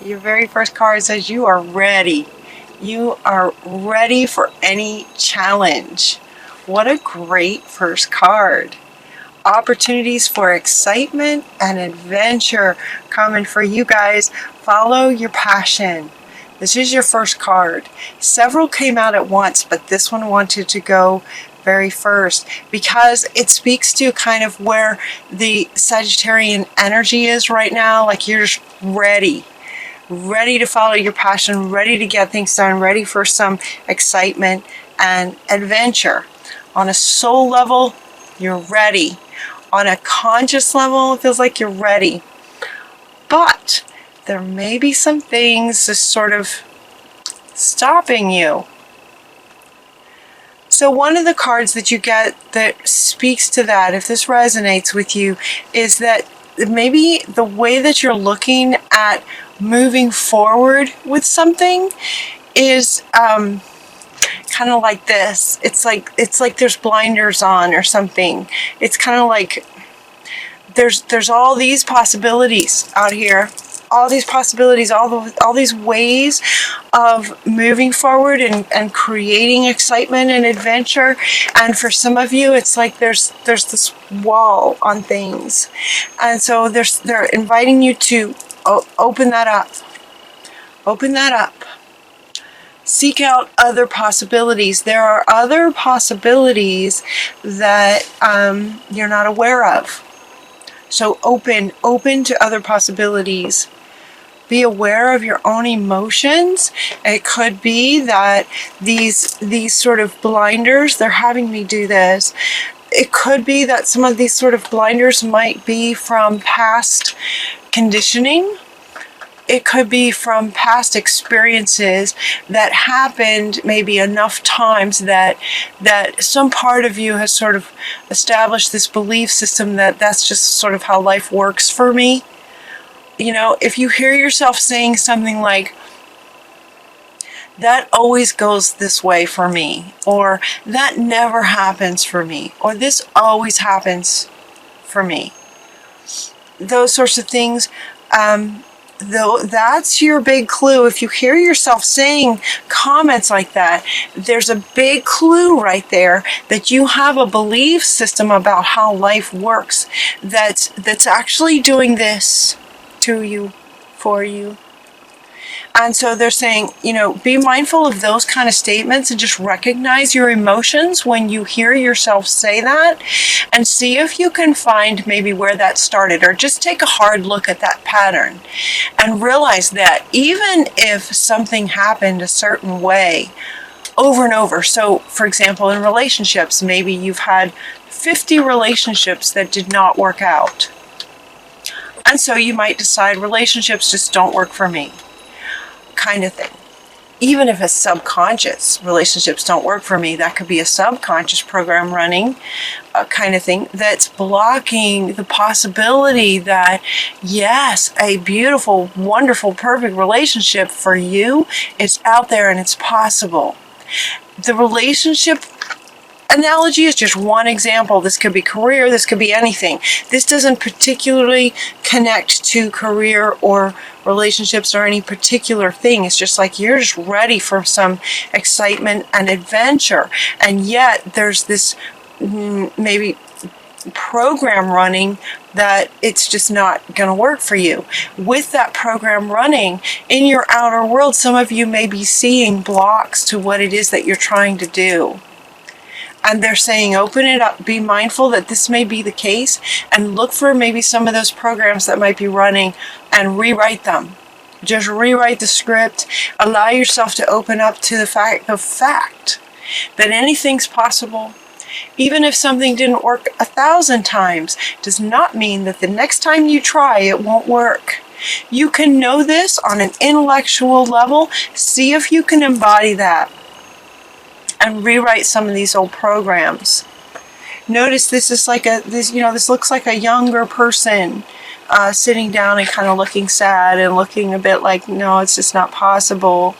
Your very first card says you are ready. You are ready for any challenge. What a great first card. Opportunities for excitement and adventure coming for you guys. Follow your passion. This is your first card. Several came out at once, but this one wanted to go very first because it speaks to kind of where the Sagittarian energy is right now. Like you're just ready to follow your passion, ready to get things done, ready for some excitement and adventure. On a soul level, you're ready. On a conscious level, it feels like you're ready. But there may be some things just sort of stopping you. So one of the cards that you get that speaks to that, if this resonates with you, is that maybe the way that you're looking at moving forward with something is kind of like this. It's like there's blinders on or something. It's kind of like there's all these possibilities out here. All these possibilities, all these ways of moving forward and creating excitement and adventure. And for some of you, it's like there's this wall on things. And so they're inviting you to open that up. Open that up. Seek out other possibilities. There are other possibilities that you're not aware of. So open to other possibilities. Be aware of your own emotions. It could be that these sort of blinders, they're having me do this. It could be that some of these sort of blinders might be from past conditioning. It could be from past experiences that happened maybe enough times that some part of you has sort of established this belief system that that's just sort of how life works for me. You know, if you hear yourself saying something like, that always goes this way for me, or that never happens for me, or this always happens for me. Those sorts of things, though, that's your big clue. If you hear yourself saying comments like that, there's a big clue right there that you have a belief system about how life works that's actually doing this to you, for you. And so they're saying, you know, be mindful of those kind of statements and just recognize your emotions when you hear yourself say that, and see if you can find maybe where that started, or just take a hard look at that pattern and realize that even if something happened a certain way over and over. So for example, in relationships, maybe you've had 50 relationships that did not work out. And so you might decide relationships just don't work for me, kind of thing. Even if it's subconscious, relationships don't work for me, that could be a subconscious program running, kind of thing, that's blocking the possibility that, yes, a beautiful, wonderful, perfect relationship for you is out there and it's possible. The relationship analogy is just one example. This could be career, this could be anything. This doesn't particularly connect to career or relationships or any particular thing. It's just like you're just ready for some excitement and adventure. And yet there's this maybe program running that it's just not going to work for you. With that program running in your outer world, some of you may be seeing blocks to what it is that you're trying to do. And they're saying, open it up, be mindful that this may be the case, and look for maybe some of those programs that might be running and rewrite them. Just rewrite the script. Allow yourself to open up to the fact that anything's possible. Even if something didn't work 1,000 times, does not mean that the next time you try, it won't work. You can know this on an intellectual level. See if you can embody that and rewrite some of these old programs. Notice this is like this looks like a younger person sitting down and kind of looking sad and looking a bit like, no, it's just not possible,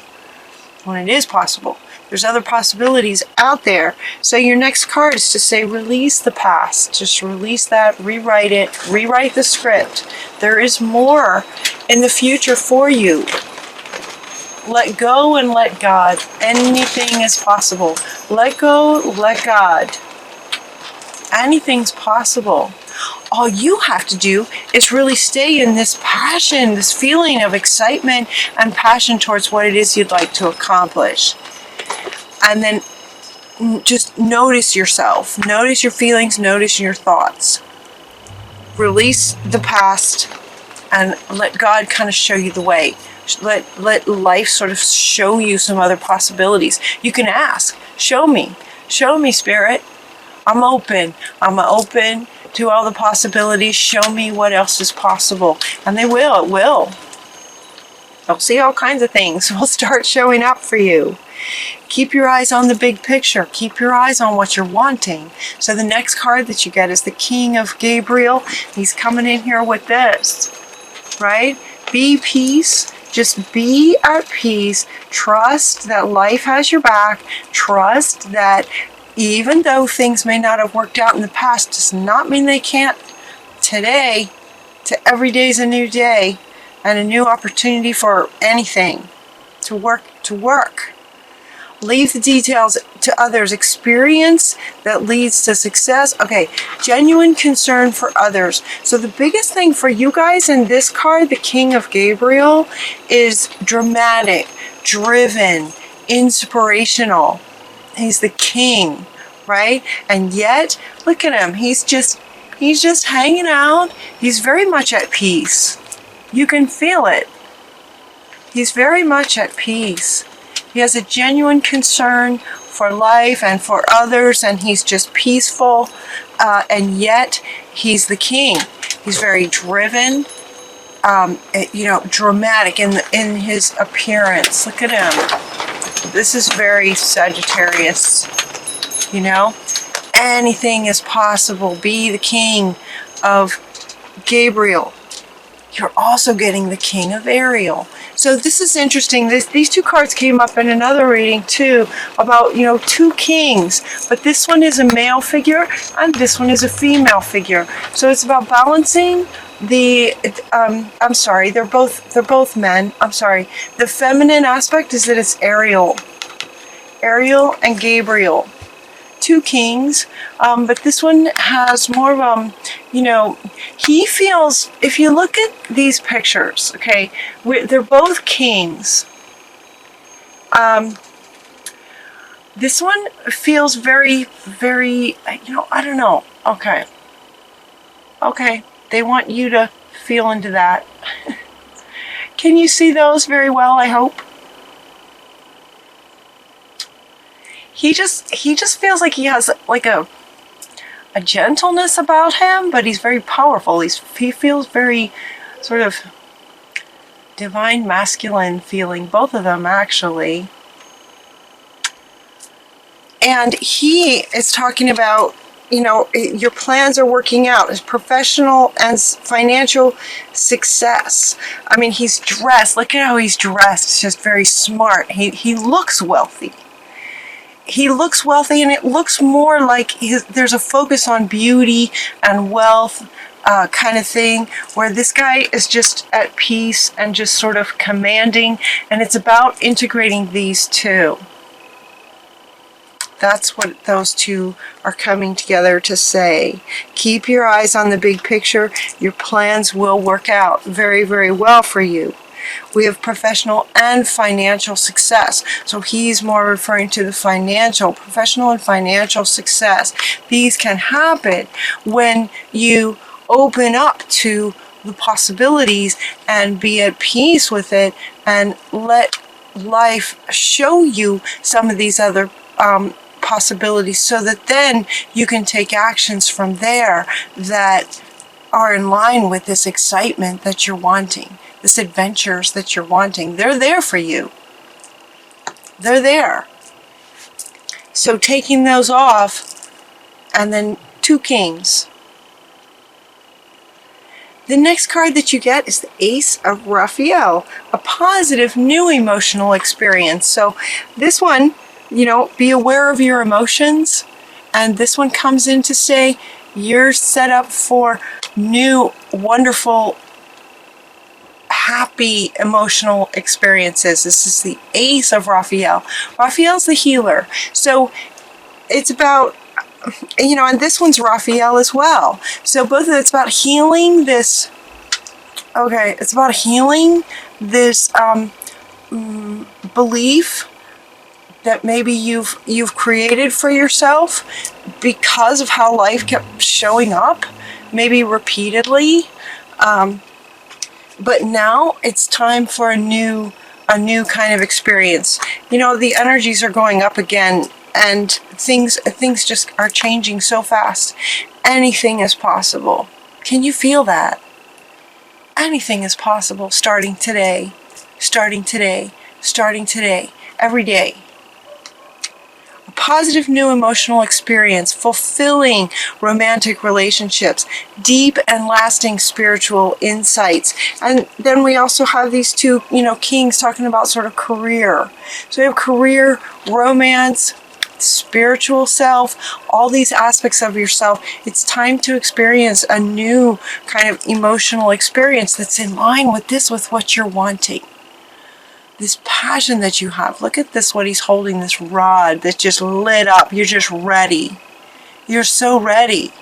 when it is possible. There's other possibilities out there. So your next card is to say, release the past. Just release that, rewrite it, rewrite the script. There is more in the future for you. Let go and let God. Anything is possible. Let go, let God. Anything's possible. All you have to do is really stay in this passion, this feeling of excitement and passion towards what it is you'd like to accomplish. And then just notice yourself. Notice your feelings. Notice your thoughts. Release the past and let God kind of show you the way. Let life sort of show you some other possibilities. You can ask, show me, Spirit. I'm open to all the possibilities. Show me what else is possible. And it will. You'll see all kinds of things will start showing up for you. Keep your eyes on the big picture. Keep your eyes on what you're wanting. So the next card that you get is the King of Gabriel. He's coming in here with this, right? Be peace. Just be at peace. Trust that life has your back. Trust that even though things may not have worked out in the past, does not mean they can't today. Every day is a new day and a new opportunity for anything to work. Leave the details to others. Experience that leads to success. Okay, genuine concern for others. So the biggest thing for you guys in this card, the King of Gabriel, is dramatic, driven, inspirational. He's the king, right? And yet, look at him. He's just hanging out. He's very much at peace. You can feel it. He's very much at peace. He has a genuine concern for life and for others, and he's just peaceful, and yet he's the king. He's very driven, dramatic in his appearance. Look at him. This is very Sagittarius, Anything is possible. Be the King of Gabriel. You're also getting the King of Ariel. So this is interesting. These two cards came up in another reading too about, two kings. But this one is a male figure and this one is a female figure. So it's about balancing they're both men. The feminine aspect is that it's Ariel and Gabriel. Two kings, but this one has more of he feels, if you look at these pictures, okay, they're both kings. This one feels very, very, I don't know. Okay, they want you to feel into that. Can you see those very well, I hope? He just feels like he has like a gentleness about him, but he's very powerful. He feels very sort of divine masculine feeling, both of them actually. And he is talking about, your plans are working out. His professional and financial success. I mean, he's dressed. Look at how he's dressed. It's just very smart. He looks wealthy. And it looks more like there's a focus on beauty and wealth kind of thing, where this guy is just at peace and just sort of commanding, and it's about integrating these two. That's what those two are coming together to say. Keep your eyes on the big picture. Your plans will work out very, very well for you. We have professional and financial success. So he's more referring to the professional and financial success. These can happen when you open up to the possibilities and be at peace with it and let life show you some of these other possibilities, so that then you can take actions from there that are in line with this excitement that you're wanting. This adventures that you're wanting. They're there for you. They're there. So taking those off, and then two kings. The next card that you get is the Ace of Raphael, a positive new emotional experience. So this one be aware of your emotions. And this one comes in to say you're set up for new, wonderful, happy emotional experiences. This is the Ace of Raphael. Raphael's the healer. So it's about, and this one's Raphael as well. So both of it's about healing this. Okay, it's about healing this belief that maybe you've created for yourself because of how life kept showing up, maybe repeatedly. But now it's time for a new kind of experience. The energies are going up again, and things just are changing so fast. Anything is possible. Can you feel that? Anything is possible starting today, every day. A positive new emotional experience, fulfilling romantic relationships, deep and lasting spiritual insights. And then we also have these two, kings talking about sort of career. So we have career, romance, spiritual self, all these aspects of yourself. It's time to experience a new kind of emotional experience that's in line with what you're wanting. This passion that you have. Look at this, what he's holding, this rod that's just lit up. You're just ready. You're so ready.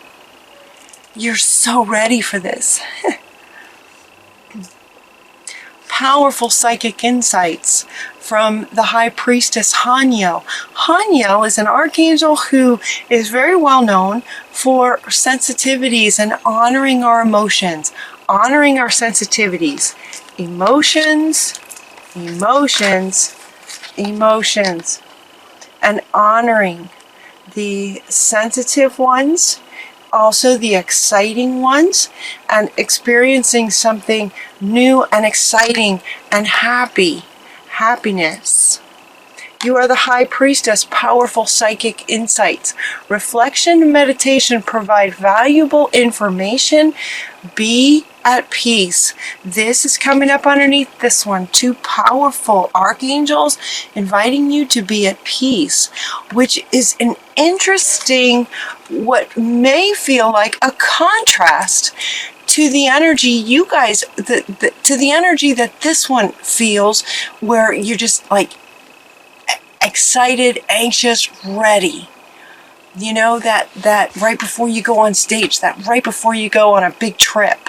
You're so ready for this. Powerful psychic insights from the High Priestess Haniel. Haniel is an archangel who is very well known for sensitivities and honoring our emotions, honoring our sensitivities. Emotions, and honoring the sensitive ones, also the exciting ones, and experiencing something new and exciting and happiness. You are the High Priestess, powerful psychic insights. Reflection and meditation provide valuable information. Be at peace. This is coming up underneath this one. Two powerful archangels inviting you to be at peace, which is an interesting, what may feel like a contrast to the energy you guys, to the energy that this one feels, where you're just like excited, anxious, ready. That right before you go on stage, that right before you go on a big trip,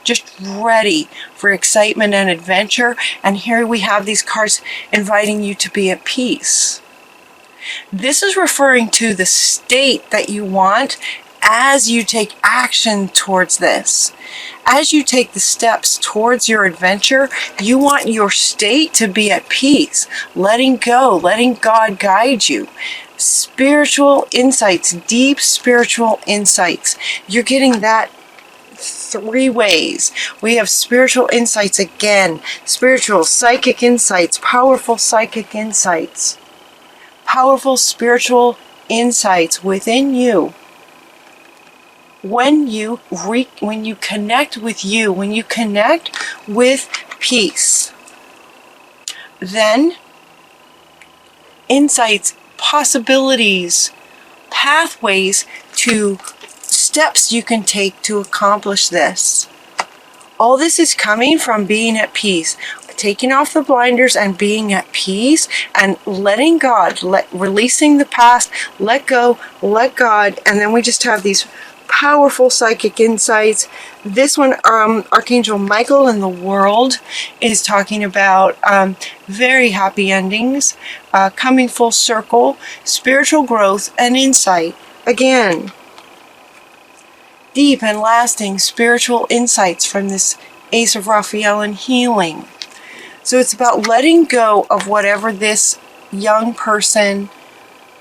just ready for excitement and adventure. And here we have these cards inviting you to be at peace. This is referring to the state that you want as you take action towards this. As you take the steps towards your adventure, you want your state to be at peace, letting go, letting God guide you. Spiritual insights, deep spiritual insights. You're getting that three ways. We have spiritual insights again, spiritual psychic insights, powerful psychic insights, powerful spiritual insights within you. When you connect with you, when you connect with peace, then insights, possibilities, pathways to steps you can take to accomplish this. All this is coming from being at peace, taking off the blinders and being at peace and letting God, releasing the past, let go, let God, and then we just have these powerful psychic insights. This one, Archangel Michael in the world is talking about very happy endings, coming full circle, spiritual growth and insight. Again, deep and lasting spiritual insights from this Ace of Raphael and healing. So it's about letting go of whatever this young person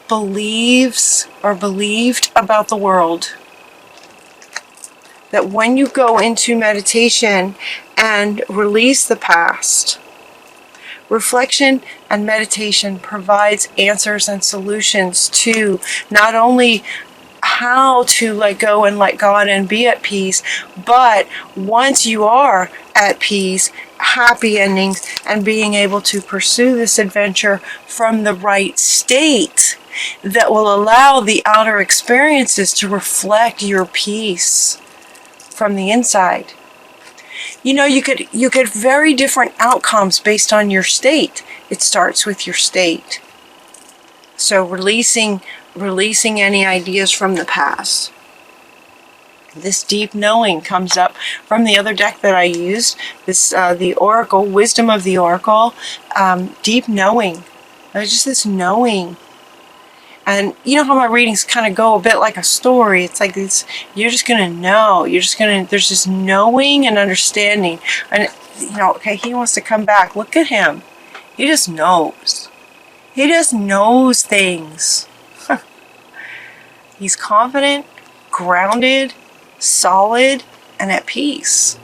believes or believed about the world. That when you go into meditation and release the past, reflection and meditation provides answers and solutions to not only how to let go and let God and be at peace, but once you are at peace, happy endings and being able to pursue this adventure from the right state that will allow the outer experiences to reflect your peace from the inside. You know, you get very different outcomes based on your state. It starts with your state. So releasing any ideas from the past. This deep knowing comes up from the other deck that I used. This the Oracle, Wisdom of the Oracle. Deep knowing. There's just this knowing. And you know how my readings kind of go a bit like a story. It's like this, you're just going to know. There's this knowing and understanding. And, you know, okay, he wants to come back. Look at him. He just knows. He just knows things. He's confident, grounded, solid, and at peace.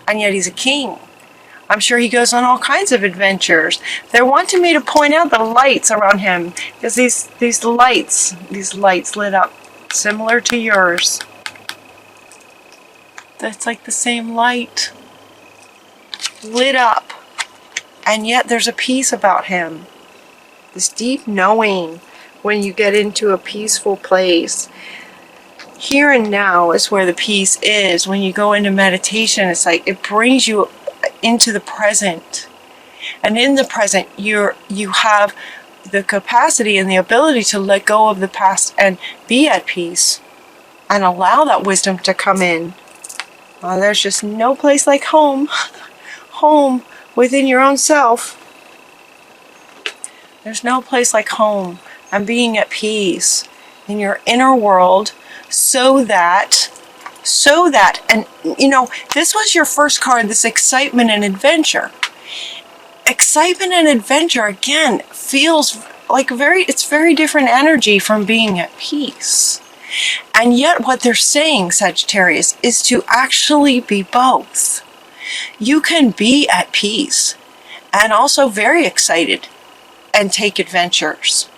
And yet he's a king. I'm sure he goes on all kinds of adventures. They're wanting me to point out the lights around him, because these lights lit up similar to yours. That's like the same light lit up, and yet there's a peace about him. This deep knowing when you get into a peaceful place. Here and now is where the peace is. When you go into meditation, it's like it brings you into the present. And in the present, you have the capacity and the ability to let go of the past and be at peace and allow that wisdom to come in. There's just no place like home. Home within your own self. There's no place like home and being at peace in your inner world, so that, and you know, this was your first card, this excitement and adventure. Excitement and adventure, again, feels like it's very different energy from being at peace. And yet what they're saying, Sagittarius, is to actually be both. You can be at peace and also very excited and take adventures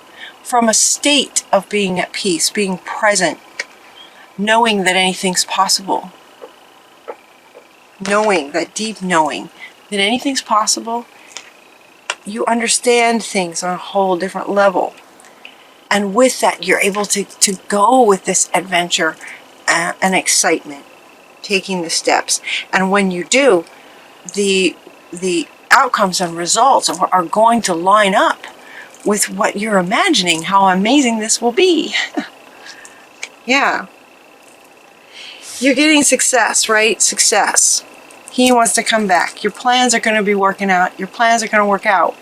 from a state of being at peace, being present, knowing that anything's possible. Knowing, that deep knowing that anything's possible. You understand things on a whole different level. And with that, you're able to go with this adventure and excitement, taking the steps. And when you do, the outcomes and results are going to line up with what you're imagining, how amazing this will be. Yeah. You're getting success, right? Success. He wants to come back. Your plans are going to be working out. Your plans are going to work out.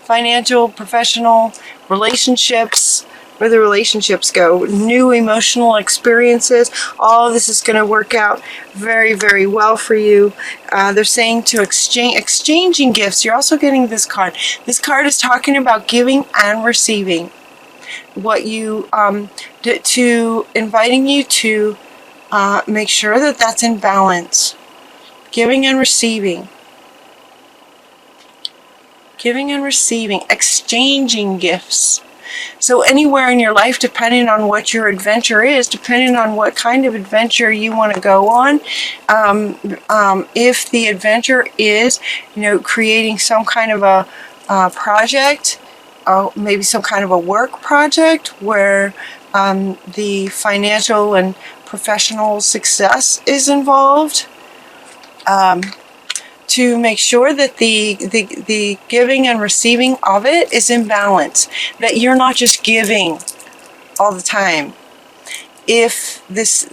Financial, professional, relationships, where the relationships go, new emotional experiences, all of this is going to work out very, very well for you. They're saying to exchanging gifts. You're also getting this card. This card is talking about giving and receiving. What you, inviting you to make sure that that's in balance. Giving and receiving. Giving and receiving. Exchanging gifts. So anywhere in your life, depending on what your adventure is, depending on what kind of adventure you want to go on, if the adventure is, you know, creating some kind of a project, maybe some kind of a work project where the financial and professional success is involved, to make sure that the giving and receiving of it is in balance, that you're not just giving all the time. If this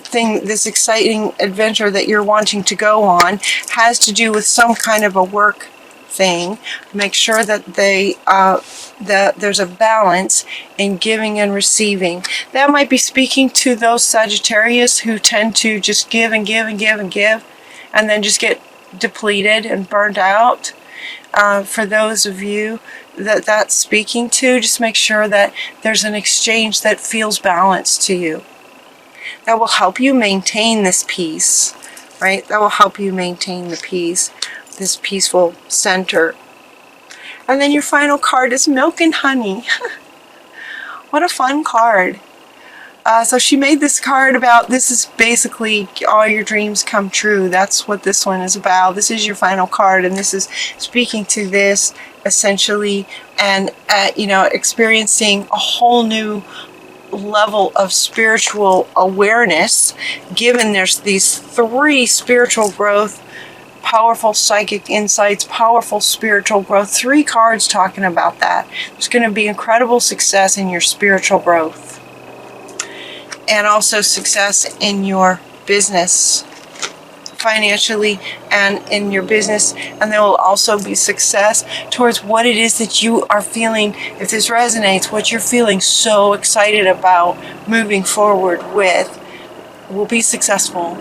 exciting adventure that you're wanting to go on has to do with some kind of a work thing, make sure that there's a balance in giving and receiving. That might be speaking to those Sagittarius who tend to just give and give and give and give, and then just get depleted and burned out. For those of you that that's speaking to, just make sure that there's an exchange that feels balanced to you. That will help you maintain this peace, right? That will help you maintain the peace, this peaceful center. And then your final card is Milk and Honey. What a fun card. So she made this card about, this is basically all your dreams come true. That's what this one is about. This is your final card, and this is speaking to this essentially, and you know, experiencing a whole new level of spiritual awareness, given there's these 3 spiritual growth, powerful psychic insights, powerful spiritual growth, 3 cards talking about that. There's going to be incredible success in your spiritual growth, and also success in your business, financially and in your business. And there will also be success towards what it is that you are feeling. If this resonates, what you're feeling so excited about moving forward with will be successful.